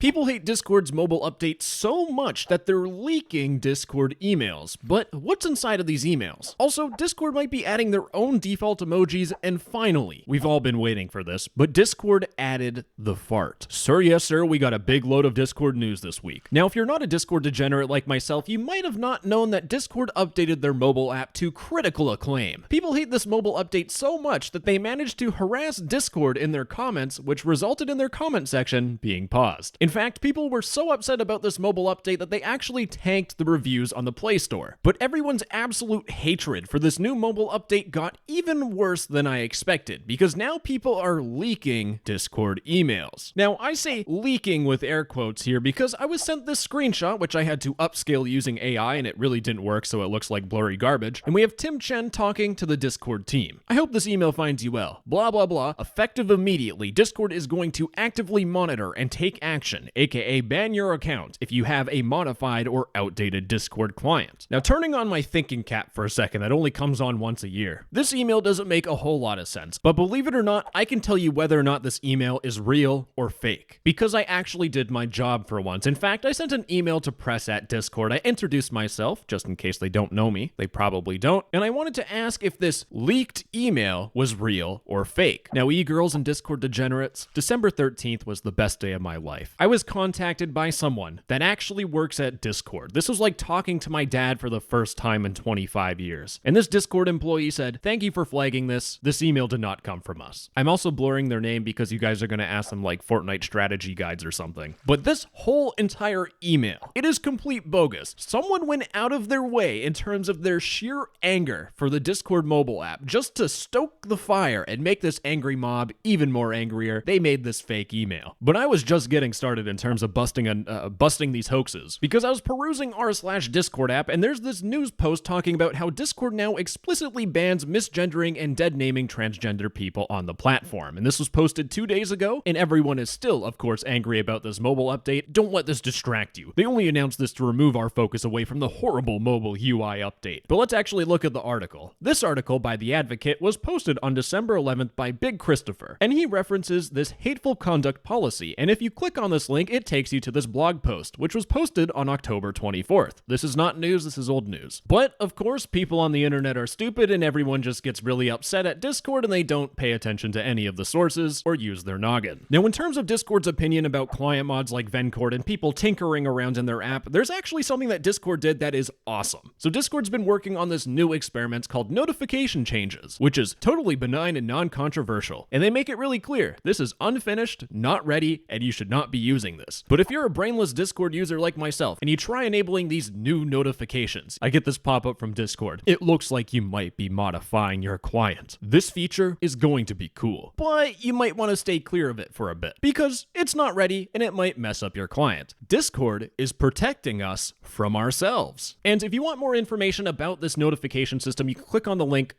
People hate Discord's mobile update so much that they're leaking Discord emails. But what's inside of these emails? Also, Discord might be adding their own default emojis, and finally, we've all been waiting for this, but Discord added the fart. Sir, yes sir, we got a big load of Discord news this week. Now, if you're not a Discord degenerate like myself, you might have not known that Discord updated their mobile app to critical acclaim. People hate this mobile update so much that they managed to harass Discord in their comments, which resulted in their comment section being paused. In fact, people were so upset about this mobile update that they actually tanked the reviews on the Play Store. But everyone's absolute hatred for this new mobile update got even worse than I expected, because now people are leaking Discord emails. Now, I say leaking with air quotes here because I was sent this screenshot, which I had to upscale using AI, and it really didn't work, so it looks like blurry garbage. And we have Tim Chen talking to the Discord team. I hope this email finds you well. Blah, blah, blah. Effective immediately, Discord is going to actively monitor and take action, aka ban your account if you have a modified or outdated Discord client. Now, turning on my thinking cap for a second, that only comes on once a year. This email doesn't make a whole lot of sense, but believe it or not, I can tell you whether or not this email is real or fake, because I actually did my job for once. In fact, I sent an email to press at Discord. I introduced myself, just in case they don't know me. They probably don't. And I wanted to ask if this leaked email was real or fake. Now, e-girls and Discord degenerates, December 13th was the best day of my life. I was contacted by someone that actually works at Discord. This was like talking to my dad for the first time in 25 years. And this Discord employee said, "Thank you for flagging this. This email did not come from us." I'm also blurring their name because you guys are going to ask them like Fortnite strategy guides or something. But this whole entire email, it is complete bogus. Someone went out of their way in terms of their sheer anger for the Discord mobile app just to stoke the fire and make this angry mob even more angrier. They made this fake email. But I was just getting started in terms of busting these hoaxes, because I was perusing r/Discord app, and there's this news post talking about how Discord now explicitly bans misgendering and dead naming transgender people on the platform. And this was posted 2 days ago, and everyone is still, of course, angry about this mobile update. Don't let this distract you. They only announced this to remove our focus away from the horrible mobile UI update. But let's actually look at the article. This article by The Advocate was posted on December 11th by Big Christopher, and he references this hateful conduct policy. And if you click on this link, it takes you to this blog post, which was posted on October 24th. This is not news, this is old news. But, of course, people on the internet are stupid, and everyone just gets really upset at Discord, and they don't pay attention to any of the sources or use their noggin. Now, in terms of Discord's opinion about client mods like Vencord and people tinkering around in their app, there's actually something that Discord did that is awesome. So Discord's been working on this new experiment called notification changes, which is totally benign and non-controversial. And they make it really clear, this is unfinished, not ready, and you should not be using this. But if you're a brainless Discord user like myself, and you try enabling these new notifications, I get this pop-up from Discord. It looks like you might be modifying your client. This feature is going to be cool, but you might want to stay clear of it for a bit, because it's not ready and it might mess up your client. Discord is protecting us from ourselves. And if you want more information about this notification system, you can click on the link.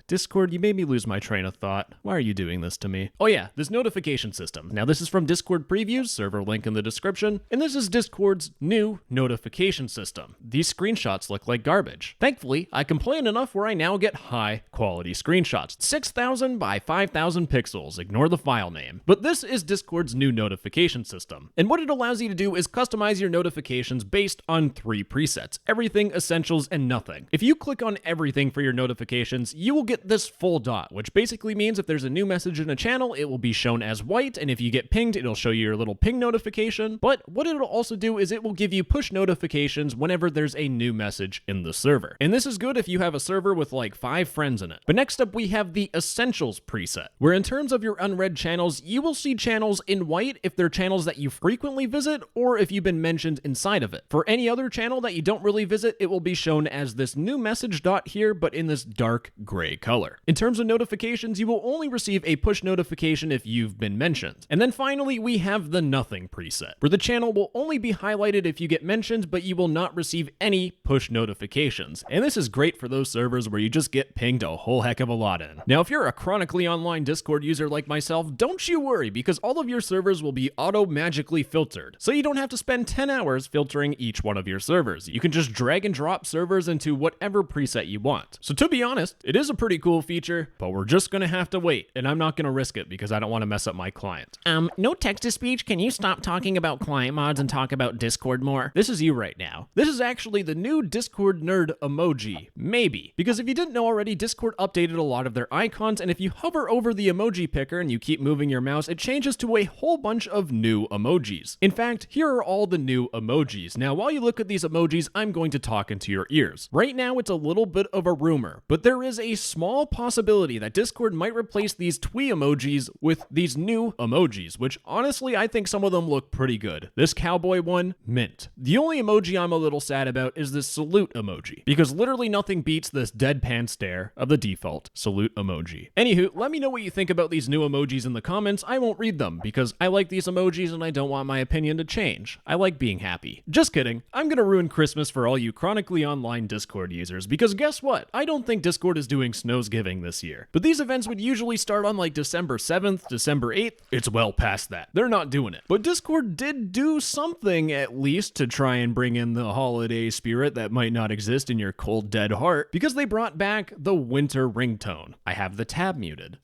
Discord, you made me lose my train of thought. Why are you doing this to me? Oh yeah, this notification system. Now this is from Discord Previews, server link in the description, and this is Discord's new notification system. These screenshots look like garbage. Thankfully, I complain enough where I now get high quality screenshots. 6,000 by 5,000 pixels, ignore the file name. But this is Discord's new notification system. And what it allows you to do is customize your notifications based on 3 presets: everything, essentials, and nothing. If you click on everything for your notifications, you will get this full dot, which basically means if there's a new message in a channel, it will be shown as white, and if you get pinged, it'll show you your little ping notification. But what it'll also do is it will give you push notifications whenever there's a new message in the server. And this is good if you have a server with like 5 friends in it. But next up, we have the Essentials preset, where in terms of your unread channels, you will see channels in white if they're channels that you frequently visit, or if you've been mentioned inside of it. For any other channel that you don't really visit, it will be shown as this new message dot here, but in this dark gray color. In terms of notifications, you will only receive a push notification if you've been mentioned. And then finally, we have the Nothing preset, where the channel will only be highlighted if you get mentioned, but you will not receive any push notifications. And this is great for those servers where you just get pinged a whole heck of a lot in. Now, if you're a chronically online Discord user like myself, don't you worry, because all of your servers will be auto-magically filtered. So you don't have to spend 10 hours filtering each one of your servers. You can just drag and drop servers into whatever preset you want. So to be honest, it is a pretty pretty cool feature, but we're just gonna have to wait, and I'm not gonna risk it because I don't want to mess up my client. No text-to-speech, can you stop talking about client mods and talk about Discord more? This is you right now. This is actually the new Discord nerd emoji. Maybe. Because if you didn't know already, Discord updated a lot of their icons, and if you hover over the emoji picker and you keep moving your mouse, it changes to a whole bunch of new emojis. In fact, here are all the new emojis. Now, while you look at these emojis, I'm going to talk into your ears. Right now, it's a little bit of a rumor, but there is a small possibility that Discord might replace these twee emojis with these new emojis, which honestly, I think some of them look pretty good. This cowboy one, mint. The only emoji I'm a little sad about is this salute emoji, because literally nothing beats this deadpan stare of the default salute emoji. Anywho, let me know what you think about these new emojis in the comments. I won't read them because I like these emojis and I don't want my opinion to change. I like being happy. Just kidding. I'm gonna ruin Christmas for all you chronically online Discord users, because guess what? I don't think Discord is doing Snowsgiving this year. But these events would usually start on like December 7th, December 8th. It's well past that. They're not doing it. But Discord did do something at least to try and bring in the holiday spirit that might not exist in your cold dead heart, because they brought back the winter ringtone. I have the tab muted.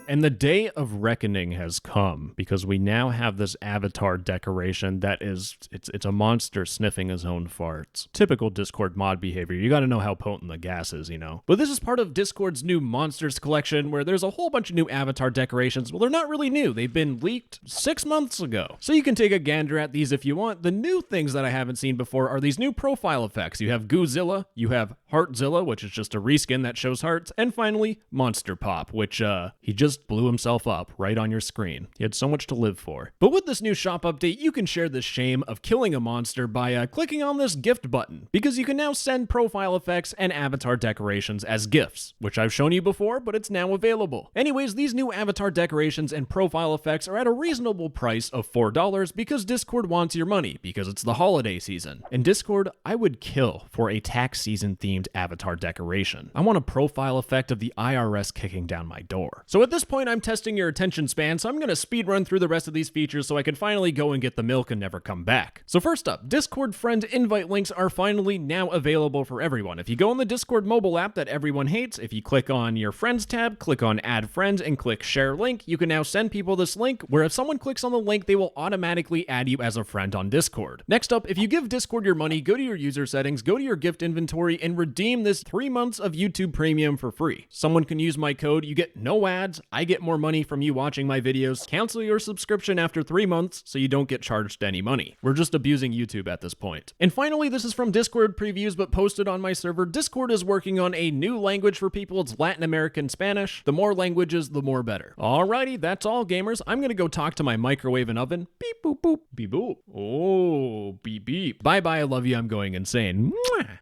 And the day of reckoning has come, because we now have this avatar decoration that is, it's a monster sniffing his own farts. Typical Discord mod behavior. You gotta know how potent the gas is, you know? But this is part of Discord's new Monsters collection, where there's a whole bunch of new avatar decorations. Well, they're not really new. They've been leaked 6 months ago. So you can take a gander at these if you want. The new things that I haven't seen before are these new profile effects. You have Goozilla, you have Heartzilla, which is just a reskin that shows hearts, and finally, Monster Pop, which, he just blew himself up right on your screen. He had so much to live for. But with this new shop update, you can share the shame of killing a monster by clicking on this gift button, because you can now send profile effects and avatar decorations as gifts, which I've shown you before, but it's now available. Anyways, these new avatar decorations and profile effects are at a reasonable price of $4 because Discord wants your money, because it's the holiday season. In Discord, I would kill for a tax season themed avatar decoration. I want a profile effect of the IRS kicking down my door. So at this point, I'm testing your attention span, so I'm gonna speed run through the rest of these features so I can finally go and get the milk and never come back. So first up, Discord friend invite links are finally now available for everyone. If you go in the Discord mobile app that everyone hates, if you click on your friends tab, click on add friend, and click share link, you can now send people this link, where if someone clicks on the link, they will automatically add you as a friend on Discord. Next up, if you give Discord your money, go to your user settings, go to your gift inventory, and redeem this 3 months of YouTube Premium for free. Someone can use my code, you get no ads, I get more money from you watching my videos. Cancel your subscription after 3 months so you don't get charged any money. We're just abusing YouTube at this point. And finally, this is from Discord previews but posted on my server. Discord is working on a new language for people. It's Latin American Spanish. The more languages, the more better. Alrighty, that's all, gamers. I'm gonna go talk to my microwave and oven. Beep boop boop. Beep boop. Oh, beep beep. Bye bye, I love you, I'm going insane. Mwah.